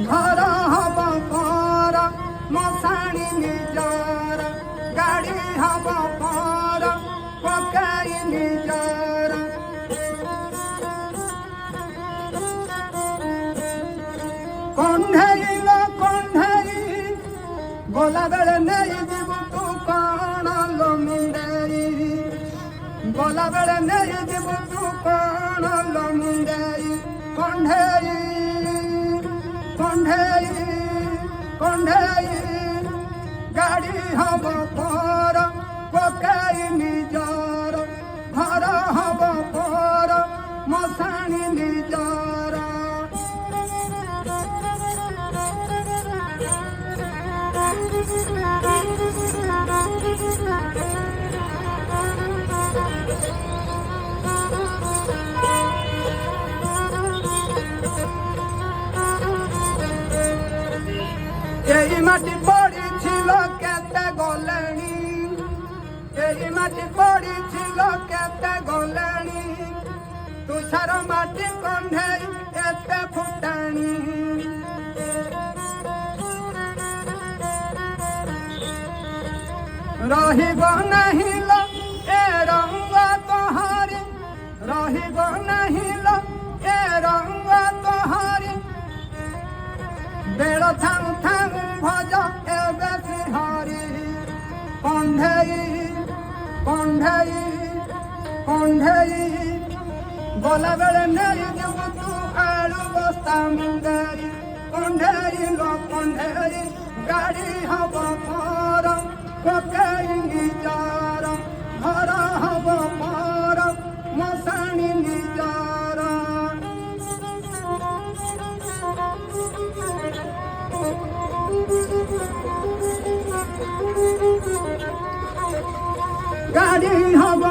घर हब पर मशाणी निजर गाड़ी हब पर पकाई निजर कंढेई लो कंढेई गला बेले नहीं जीव तू कौन लो मुंडेई गला बेले नहीं जीव तू कौन लो मुंडेई कंढेई कंढेई कंढेई गाड़ी हब पर पकाई निजर घर हब पर मशाणी निजर এই মাটি পড়েছিল কেতে গলেনি এই মাটি পড়েছিল কেতে গলেনি তুষার মাটি কণ্ঠেই এতে ফুটানি রহিব নাহি লো এ রঙ্গ তোহারি রহিব নাহি লো এ রঙ্গ তোহারি বেড় থাং থাং ভজ এবে শ্রীহরি কণ্ঢেই কণ্ঢেই কণ্ঢেই গলা বেড়ে নেই দেব তু আলু বস্তা মুন্ডেই কণ্ঢেই লো কণ্ঢেই গাড়ি হব পর পকাই নিজর ঘর হব পর মশাণী নিজর গাড়ি হব